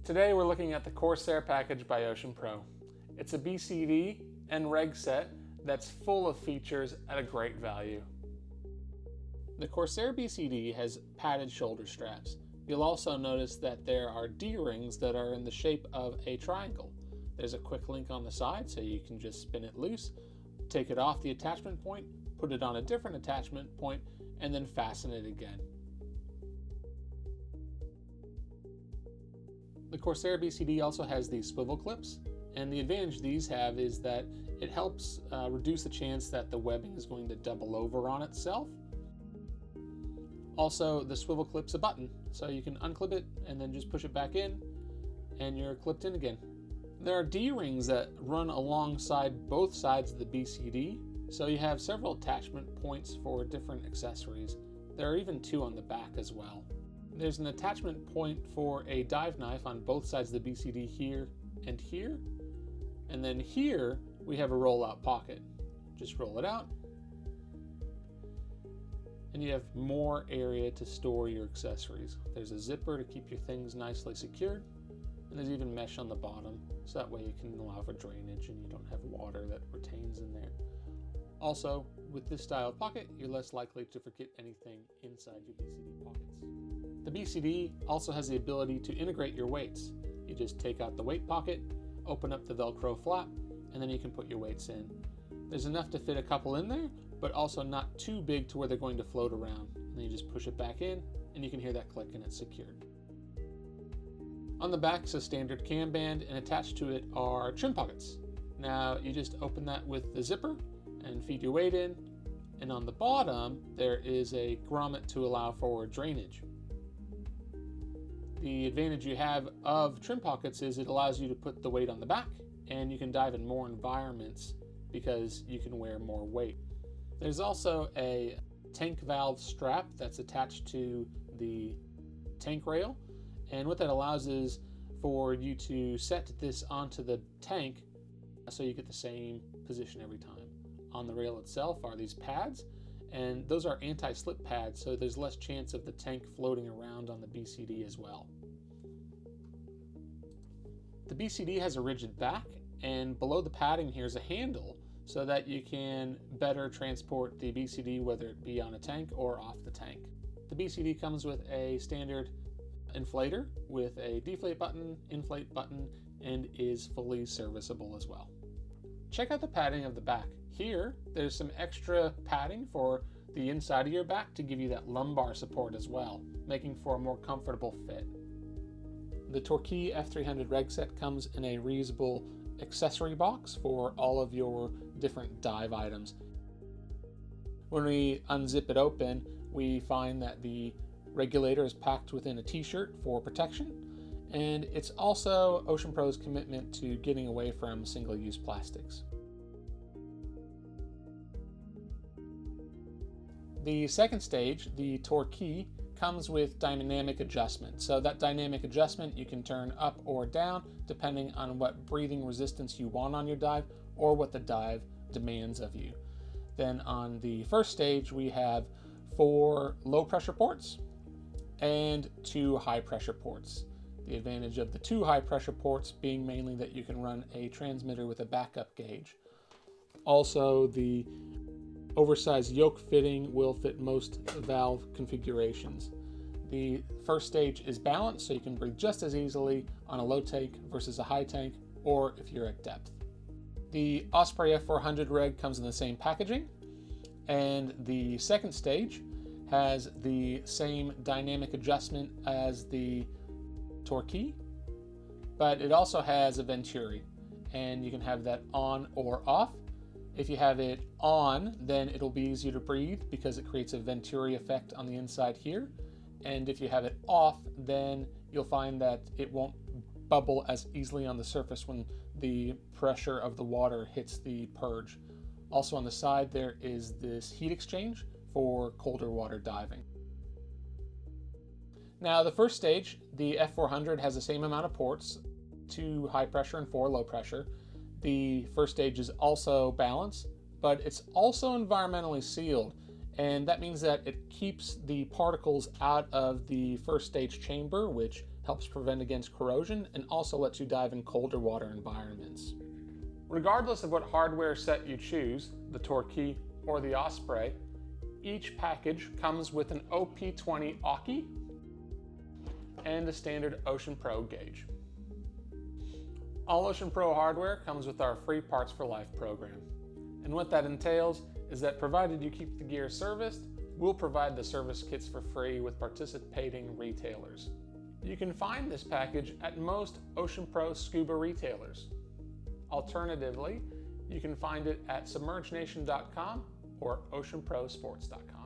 Today we're looking at the Corsair package by OceanPro. It's a BCD and reg set that's full of features at a great value. The Corsair BCD has padded shoulder straps. You'll also notice that there are D-rings that are in the shape of a triangle. There's a quick link on the side so you can just spin it loose, take it off the attachment point, put it on a different attachment point, and then fasten it again. The Corsair BCD also has these swivel clips, and the advantage these have is that it helps reduce the chance that the webbing is going to double over on itself. Also, the swivel clip's a button, so you can unclip it and then just push it back in, and you're clipped in again. There are D-rings that run alongside both sides of the BCD, so you have several attachment points for different accessories. There are even two on the back as well. There's an attachment point for a dive knife on both sides of the BCD here and here. And then here we have a roll-out pocket. Just roll it out. And you have more area to store your accessories. There's a zipper to keep your things nicely secured. And there's even mesh on the bottom, so that way you can allow for drainage and you don't have water that retains in there. Also, with this style of pocket, you're less likely to forget anything inside your BCD pockets. The BCD also has the ability to integrate your weights. You just take out the weight pocket, open up the Velcro flap, and then you can put your weights in. There's enough to fit a couple in there, but also not too big to where they're going to float around. And then you just push it back in, and you can hear that click and it's secured. On the back is a standard cam band, and attached to it are trim pockets. Now you just open that with the zipper and feed your weight in, and on the bottom there is a grommet to allow for drainage. The advantage you have of trim pockets is it allows you to put the weight on the back, and you can dive in more environments because you can wear more weight. There's also a tank valve strap that's attached to the tank rail, and what that allows is for you to set this onto the tank so you get the same position every time. On the rail itself are these pads, and those are anti-slip pads, so there's less chance of the tank floating around on the BCD as well. The BCD has a rigid back, and below the padding here is a handle so that you can better transport the BCD, whether it be on a tank or off the tank. The BCD comes with a standard inflator with a deflate button, inflate button, and is fully serviceable as well. Check out the padding of the back. Here, there's some extra padding for the inside of your back to give you that lumbar support as well, making for a more comfortable fit. The Torquay F300 reg set comes in a reusable accessory box for all of your different dive items. When we unzip it open, we find that the regulator is packed within a t-shirt for protection, and it's also OceanPro's commitment to getting away from single-use plastics. The second stage, the Torquay, comes with dynamic adjustment. So that dynamic adjustment you can turn up or down depending on what breathing resistance you want on your dive or what the dive demands of you. Then on the first stage we have 4 low pressure ports and 2 high pressure ports. The advantage of the 2 high pressure ports being mainly that you can run a transmitter with a backup gauge. Also, the oversized yoke fitting will fit most valve configurations. The first stage is balanced, so you can breathe just as easily on a low tank versus a high tank, or if you're at depth. The Osprey F400 reg comes in the same packaging, and the second stage has the same dynamic adjustment as the Torquay, but it also has a Venturi, and you can have that on or off. If you have it on, then it'll be easier to breathe because it creates a Venturi effect on the inside here. And if you have it off, then you'll find that it won't bubble as easily on the surface when the pressure of the water hits the purge. Also on the side, there is this heat exchange for colder water diving. Now the first stage, the F400 has the same amount of ports, 2 high pressure and 4 low pressure. The first stage is also balanced, but it's also environmentally sealed, and that means that it keeps the particles out of the first stage chamber, which helps prevent against corrosion, and also lets you dive in colder water environments. Regardless of what hardware set you choose, the Torquay or the Osprey, each package comes with an OP20 Oki and a standard OceanPro gauge. All OceanPro hardware comes with our free Parts for Life program. And what that entails is that provided you keep the gear serviced, we'll provide the service kits for free with participating retailers. You can find this package at most OceanPro scuba retailers. Alternatively, you can find it at submergenation.com or oceanprosports.com.